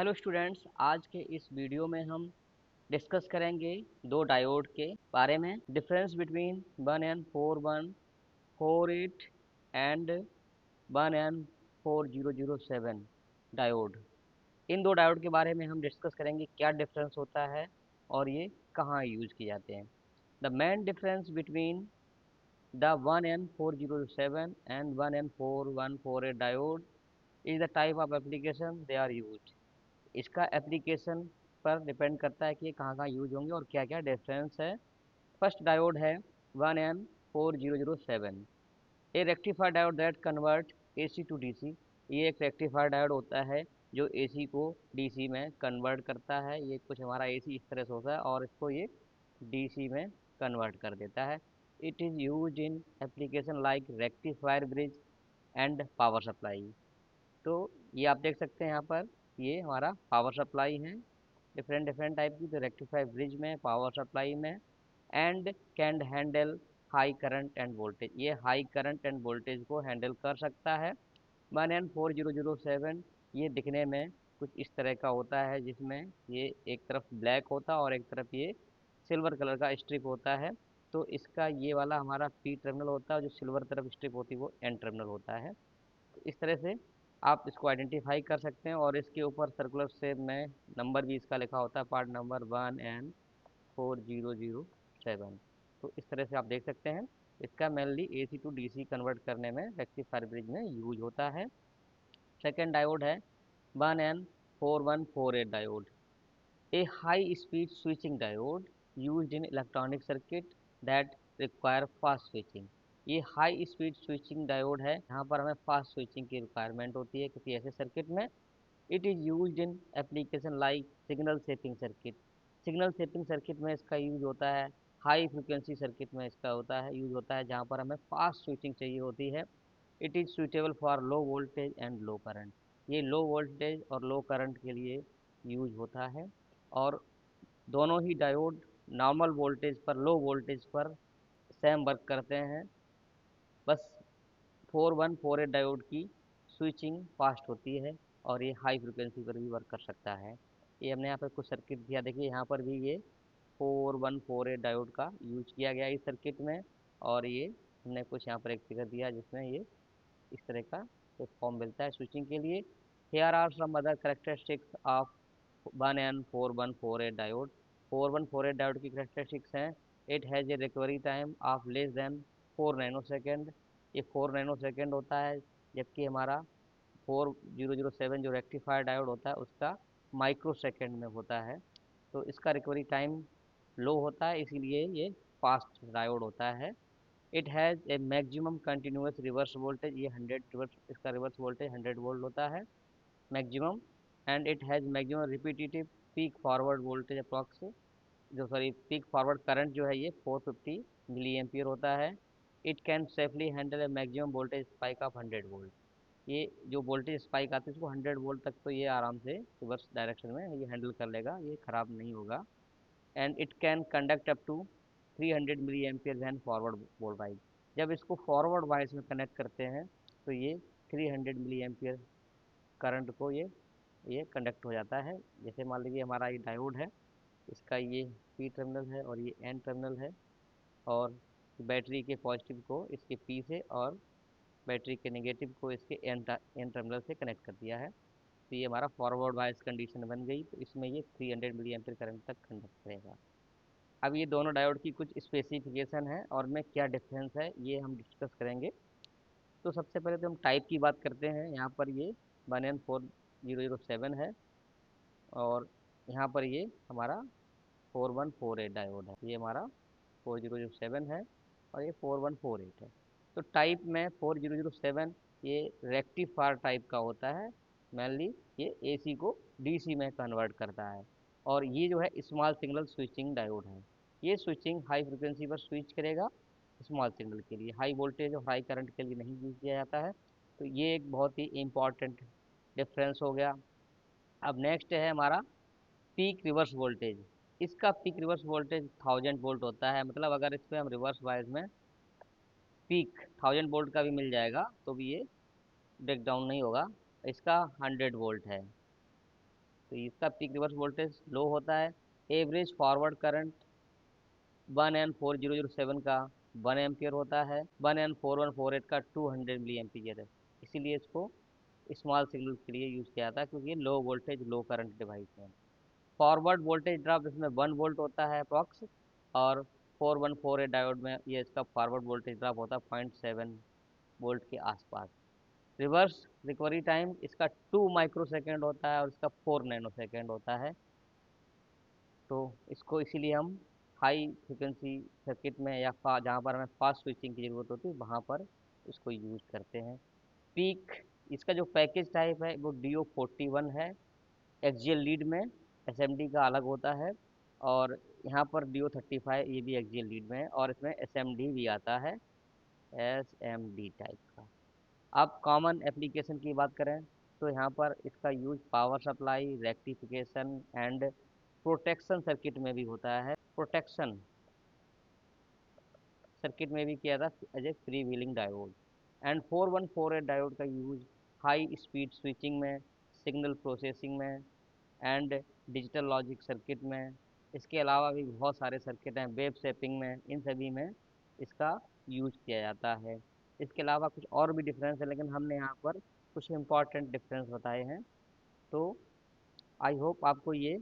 Hello students, आज के इस वीडियो में हम डिस्कस करेंगे दो डायोड के बारे में। Difference between 1N4148 and 1N4007 diode. इन दो डायोड के बारे में हम डिस्कस करेंगे क्या डिफरेंस होता है और ये कहाँ यूज किए जाते हैं। The main difference between the 1N4007 and 1N4148 diode is the type of application they are used. इसका एप्लीकेशन पर डिपेंड करता है कि ये कहाँ कहाँ यूज होंगे और क्या क्या डिफरेंस है। फर्स्ट डायोड है 1N4007, a rectifier diode that convert AC to DC। ये एक रेक्टिफायर डायोड होता है जो AC को DC में कन्वर्ट करता है। ये कुछ हमारा AC इस तरह से होता है और इसको ये DC में कन्वर्ट कर देता है। It is use in application like rectifier bridge and power supply. तो ये आप देख सकते हैं यहाँ पर, ये हमारा पावर सप्लाई है डिफरेंट डिफरेंट टाइप की। तो रेक्टिफाई ब्रिज में, पावर सप्लाई में, and can handle high current end voltage. ये हाई करंट एंड वोल्टेज को हैंडल कर सकता है। 1N4007 ये दिखने में कुछ इस तरह का होता है, जिसमें ये एक तरफ ब्लैक होता है और एक तरफ ये सिल्वर कलर का स्ट्रिप होता है। तो इसका ये वाला हमारा P टर्मिनल होता है, जो सिल्वर तरफ स्ट्रिप होती है वो N टर्मिनल होता है। तो इस तरह से आप इसको आइडेंटिफाई कर सकते हैं। और इसके ऊपर सर्कुलर शेप में नंबर भी इसका लिखा होता है, पार्ट नंबर 1N4007। तो इस तरह से आप देख सकते हैं। इसका mainly AC to DC convert करने में रेक्टिफायर ब्रिज में यूज होता है। सेकेंड डायोड है 1N4148 diode, a high speed switching diode used in electronic circuit that require fast switching। ये हाई स्पीड स्विचिंग डायोड है, यहाँ पर हमें फास्ट स्विचिंग की रिक्वायरमेंट होती है किसी ऐसे सर्किट में। It is used in application like signal shaping circuit. Signal shaping circuit में इसका यूज होता है। हाई फ्रिक्वेंसी सर्किट में इसका यूज होता है, जहाँ पर हमें फास्ट स्विचिंग चाहिए होती है। It is suitable for low voltage and low current. ये लो वोल्टेज और लो करंट के लिए यूज होता है। और दोनों ही डायोड नॉर्मल वोल्टेज पर, लो वोल्टेज पर सेम वर्क करते हैं। बस 4148 डायोड की स्विचिंग फास्ट होती है और ये हाई फ्रिक्वेंसी पर भी वर्क कर सकता है। ये हमने यहाँ पर कुछ सर्किट दिया, देखिए यहाँ पर भी ये 4148 डायोड का यूज किया गया इस सर्किट में। और ये हमने कुछ यहाँ पर एक फिगर दिया जिसमें ये इस तरह का एक फॉर्म मिलता है स्विचिंग के लिए। Here are some other characteristics of 1N4148 diode. 4148 diode की करेक्टरिस्टिक्स हैं, it has a recovery time of less than 4 nano second. ये 4 नैनो सेकेंड होता है, जबकि हमारा 4007 जो रेक्टिफायर डायोड होता है उसका माइक्रो सेकेंड में होता है। तो इसका रिकवरी टाइम लो होता है, इसीलिए ये फास्ट डायोड होता है। It has A maximum continuous reverse voltage, ये 100 रिवर्स, इसका रिवर्स वोल्टेज 100 वोल्ट होता है maximum. And it has maximum repetitive peak forward voltage approx, जो सॉरी पीक फॉरवर्ड करंट जो है ये 450 मिली एम्पियर होता है। It can safely handle A maximum voltage spike of 100 volt. ये जो वोल्टेज स्पाइक आती है उसको 100 वोल्ट तक तो ये आराम से रिवर्स डायरेक्शन में ये हैंडल कर लेगा, ये ख़राब नहीं होगा। And it can conduct up to 300 milliampere when forward voltage. जब इसको फॉरवर्ड वाइज में कनेक्ट करते हैं तो ये 300 मिली एम्पियर करंट को ये कंडक्ट हो जाता है। जैसे मान लीजिए हमारा ये डायोड है, इसका ये पी टर्मिनल है और ये एन टर्मिनल है। और बैटरी के पॉजिटिव को इसके पी से और बैटरी के नेगेटिव को इसके एन टर्मिनल से कनेक्ट कर दिया है। तो ये हमारा फॉरवर्ड बायस कंडीशन बन गई, तो इसमें ये 300 मिली एम्पीयर करंट तक कंडक्ट करेगा। अब ये दोनों डायोड की कुछ स्पेसिफिकेशन है और में क्या डिफरेंस है ये हम डिस्कस करेंगे। तो सबसे पहले तो हम टाइप की बात करते हैं। यहाँ पर ये 1N4007 है और यहाँ पर ये हमारा 4148 डायोड है। ये हमारा 4007 है और ये 4148 है। तो टाइप में 4007 ये रेक्टिफायर टाइप का होता है। मेनली ये AC को DC में कन्वर्ट करता है। और ये जो है स्मॉल सिग्नल स्विचिंग डायोड है। ये स्विचिंग हाई फ्रिक्वेंसी पर स्विच करेगा स्मॉल सिग्नल के लिए, हाई वोल्टेज और हाई करंट के लिए नहीं यूज किया जाता है। तो ये एक बहुत ही इम्पॉर्टेंट डिफरेंस हो गया। अब नेक्स्ट है हमारा पीक रिवर्स वोल्टेज। इसका पीक रिवर्स वोल्टेज 1000 वोल्ट होता है। मतलब अगर इस पर हम रिवर्स वाइज में पीक 1000 वोल्ट का भी मिल जाएगा तो भी ये ब्रेक डाउन नहीं होगा। इसका 100 वोल्ट है। तो इसका पीक रिवर्स वोल्टेज लो होता है। एवरेज फॉरवर्ड करंट 1N4007 का 1 एम्पियर होता है। 1N4148 का 200 मिली एम्पियर है। इसीलिए इसको स्मॉल सिग्नल के लिए यूज़ किया जाता है, क्योंकि ये लो वोल्टेज लो करंट डिवाइस है। फॉरवर्ड वोल्टेज ड्रॉप इसमें 1 वोल्ट होता है अप्रॉक्स, और 4148 डायोड में ये इसका फॉरवर्ड वोल्टेज ड्रॉप होता है 0.7 वोल्ट के आसपास। रिवर्स रिकवरी टाइम इसका 2 माइक्रो सेकेंड होता है और इसका 4 नैनो सेकेंड होता है। तो इसको इसीलिए हम हाई फ्रिक्वेंसी सर्किट में या जहाँ पर हमें फास्ट स्विचिंग की ज़रूरत होती है वहाँ पर इसको यूज करते हैं। पीक इसका जो पैकेज टाइप है वो DO41 है। एक्सियल लीड में SMD का अलग होता है, और यहाँ पर DO35 ये भी एक्सियल लीड में है, और इसमें SMD भी आता है, SMD टाइप का। अब कॉमन एप्लीकेशन की बात करें तो यहाँ पर इसका use power supply, rectification and protection circuit में भी होता है। प्रोटेक्शन सर्किट में भी किया था as a free wheeling diode. And 4148 diode का यूज हाई स्पीड स्विचिंग में, सिग्नल प्रोसेसिंग में एंड डिजिटल लॉजिक सर्किट में। इसके अलावा भी बहुत सारे सर्किट हैं, वेब शेपिंग में, इन सभी में इसका यूज किया जाता है। इसके अलावा कुछ और भी डिफरेंस है, लेकिन हमने यहाँ पर कुछ इंपॉर्टेंट डिफरेंस बताए हैं। तो आई होप आपको ये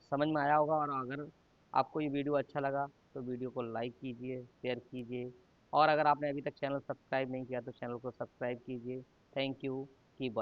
समझ में आया होगा, और अगर आपको ये वीडियो अच्छा लगा तो वीडियो को लाइक कीजिए, शेयर कीजिए, और अगर आपने अभी तक चैनल सब्सक्राइब नहीं किया तो चैनल को सब्सक्राइब कीजिए। Thank you. Keep watching.